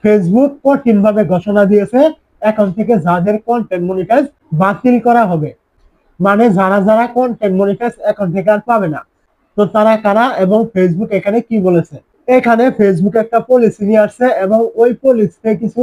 Facebook কঠিন ভাবে ঘোষণা দিয়েছে এখন থেকে যাদের কন্টেন্ট মনিটাইজ বাতিল করা হবে, মানে যারা যারা কন্টেন্ট মনিটাইজ এখন থেকে আর পাবে না। তো তারা কারা এবং ফেসবুক এখানে কি বলেছে? এখানে ফেসবুক একটা পলিসি নিয়ে আসছে এবং ওই পলিসিতে কিছু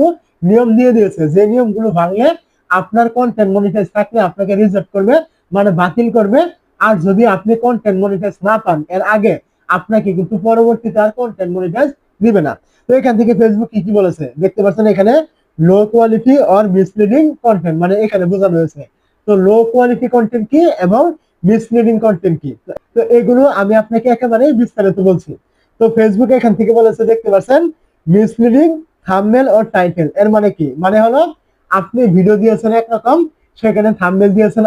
নিয়ম দিয়ে দিয়েছে, যে নিয়মগুলো ভাঙলে আপনার কন্টেন্ট মনিটাইজ থাকলে আপনাকে রিজেক্ট করবে, মানে বাতিল করবে। আর যদি আপনি কন্টেন্ট মনিটাইজ না পান এর আগে, আপনাকে কিন্তু পরবর্তীতে আর কন্টেন্ট মনিটাইজ দিবে না। তো এখান থেকে ফেসবুক কি কি বলেছে দেখতে পাচ্ছেন এখানে, low quality or misleading content, মানে এখানে বোঝানো হয়েছে। তো লো কোয়ালিটি কন্টেন্ট কি এবং মিসলিডিং কন্টেন্ট কি, তো এগুলো আমি আপনাকে একেবারে বিস্তারিত বলছি। তো ফেসবুক এখান থেকে বলেছে দেখতে পাচ্ছেন, মিসলিডিং থাম্বনেল ও টাইটেল। এর মানে কি? মানে হলো আপনি ভিডিও দিয়েছেন একরকম, সেখানে থাম্বনেল দিয়েছেন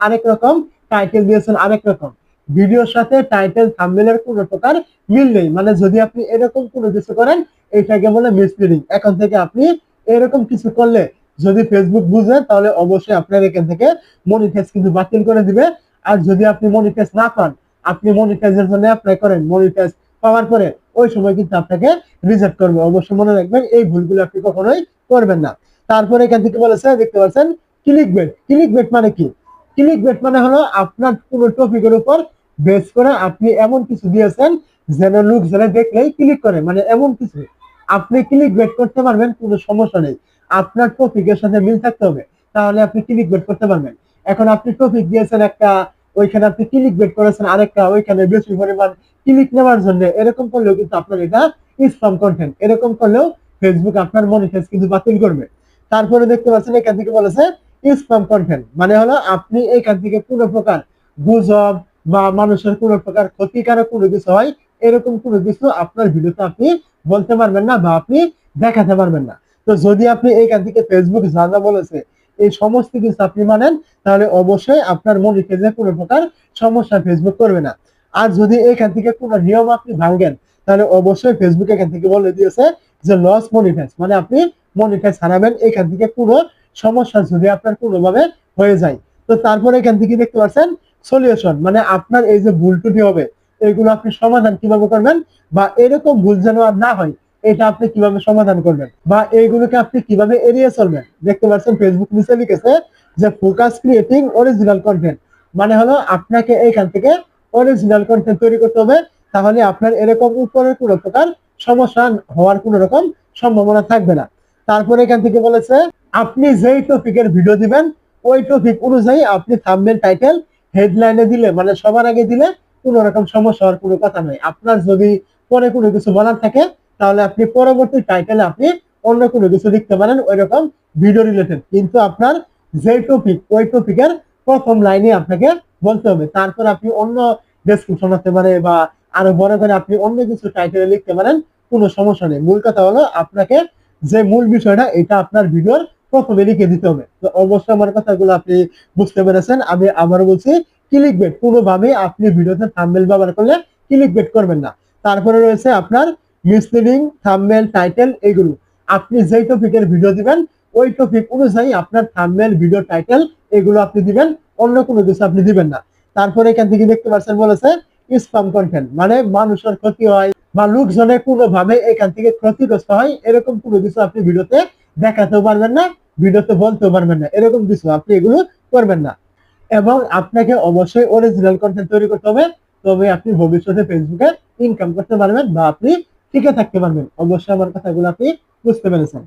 আরেক রকম, টাইটেল দিয়েছেন আরেক রকম। ভিডিওর সাথে টাইটেল থাম্বনেলের কোনো প্রকার মিল নেই, মানে যদি আপনি এরকম কোনো কিছু করেন এটাকে বলে মিসলিডিং। এখন থেকে আপনি এরকম কিছু করলে যদি ফেসবুক বুঝে তাহলে অবশ্যই আপনার এখান থেকে মনিটাইজ কিন্তু বাতিল করে দিবে। আর যদি আপনি মনিটাইজ না পান, আপনি মনিটাইজের জন্য অ্যাপ্লাই করেন, মনিটাইজ পাওয়ার পরে ওই সময় কিন্তু আপনাকে রিজেক্ট করবে। অবশ্যই মনে রাখবেন এই ভুলগুলো আপনি কখনোই করবেন না। তারপরে এখান থেকে বলেছে দেখতে পাচ্ছেন, ক্লিক বেট। ক্লিক বেট মানে কি? ক্লিক বেট মানে হলো আপনার কোনো টপিকের উপর বেস করে আপনি এমন কিছু দিয়েছেন যেন লোক যেন দেখলেই ক্লিক করে, মানে এমন কিছু আপনি ক্লিক বেট করতে পারবেন, কোনো সমস্যা নেই। আপনার টপিকের সাথে মিল থাকতে হবে, তাহলে আপনি ক্লিক বেট করতে পারবেন। এখন আপনি টপিক দিয়েছেন একটা, ওইখানে আপনি ক্লিক বেট করেছেন আরেকটা, ওইখানে বেশি পরিমাণ ক্লিক নেওয়ার জন্য, এরকম করলেও কিন্তু আপনার এটা স্প্যাম কন্টেন্ট। এরকম করলেও ফেসবুক আপনার মনিটাইজ কিন্তু বাতিল করবে। তারপরে দেখতে পাচ্ছেন এখান থেকে বলেছে স্প্যাম কন্টেন্ট, মানে হলো আপনি এখান থেকে কোনো প্রকার গুজব বা মানুষের কোনো প্রকার ক্ষতিকারক কোনো কিছু হয় এরকম কোনো কিছু আপনার ভিডিওতে আপনি বলতে পারবেন না বা আপনি দেখাতে পারবেন না। তো যদি আপনি এইখান থেকে ফেসবুক যা যা বলেছে এই সমস্ত কিছু আপনি মানেন, তাহলে অবশ্যই আপনার মনিটাইজে কোনো প্রকার সমস্যা ফেসবুক করবে না। আর যদি এখান থেকে কোনো নিয়ম আপনি ভাঙেন, তাহলে অবশ্যই ফেসবুক এখান থেকে বলে দিয়েছে যে লস মনিটাইজ, মানে আপনি মনিটাইজ হারাবেন এখান থেকে কোনো সমস্যা যদি আপনার কোনোভাবে হয়ে যায়। তো তারপরে এখান থেকে দেখতে পাচ্ছেন সলিউশন, মানে আপনার এই যে ভুল ত্রুটি হবে এগুলো আপনি সমাধান কিভাবে করবেন, বা এরকম ভুল যেন আর না হয় এটা আপনি কিভাবে সমাধান করবেন, বা এইগুলোকে আপনি কিভাবে এড়িয়ে চলবেন। দেখতে পাচ্ছেন ফেসবুক নিচে লিখেছে যে ফোকাস ক্রিয়েটিং অরিজিনাল কন্টেন্ট, মানে হলো আপনাকে এইখান থেকে অরিজিনাল কন্টেন্ট তৈরি করতে হবে, তাহলে আপনার এরকম উপরের কোনো প্রকার সমস্যা হওয়ার কোনো রকম সম্ভাবনা থাকবে না। তারপরে এখান থেকে বলেছে আপনি যেই টপিকের ভিডিও দিবেন ওই টপিক অনুযায়ী আপনি থাম্বনেল টাইটেল হেডলাইনে দিলে, মানে সবার আগে দিলে কোনো রকম সমস্যা হওয়ার কোনো কথা নয়। আপনার যদি পরে কোনো কিছু বলার থাকে তাহলে আপনি পরবর্তী টাইটেলে আপনি অন্য কোনো কিছু লিখতে পারেন ওই রকম ভিডিও রিলেটেড, কিন্তু আপনার যে টপিক ওই টপিকের প্রথম লাইনে আপনাকে বলতে হবে। তারপর আপনি অন্য ডেসক্রিপশন হতে পারে বা আরো বড় করে আপনি অন্য কিছু টাইটেলে লিখতে পারেন, কোনো সমস্যা নেই। মূল কথা হলো আপনাকে যে মূল বিষয়টা এটা আপনার ভিডিওর প্রথমে লিখে দিতে হবে। তো অবশ্যই আমার কথাগুলো আপনি বুঝতে পেরেছেন। আমি আবারও বলছি, ক্লিক বেট কোনোভাবেই আপনি ভিডিওতে থাম্বনেল ব্যবহার করলে ক্লিক বেট করবেন না। তারপরে রয়েছে আপনার মিসলিডিং থাম্বনেল টাইটেল, এগুলো আপনি যেই টপিকের ভিডিও দিবেন ওই টপিক অনুযায়ী আপনার থাম্বনেল ভিডিও টাইটেল এগুলো আপনি দিবেন, অন্য কোনো কিছু আপনি দিবেন না। তারপরে এখান থেকে দেখতে পাচ্ছেন বলেছে স্প্যাম কন্টেন্ট, মানে মানুষের ক্ষতি হয় বা লোকজনের কোনোভাবে এখান থেকে ক্ষতিগ্রস্ত হয় এরকম কোনো কিছু আপনি ভিডিওতে দেখাতেও পারবেন না, ভিডিওতে বলতেও পারবেন না, এরকম কিছু আপনি এগুলো করবেন না। এবং আপনাকে অবশ্যই অরিজিনাল কন্টেন্ট তৈরি করতে হবে, তবে আপনি ভবিষ্যতে ফেসবুকে ইনকাম করতে পারবেন বা আপনি টিকে থাকতে পারবেন। অবশ্যই আমার কথাগুলো আপনি বুঝতে পেরেছেন।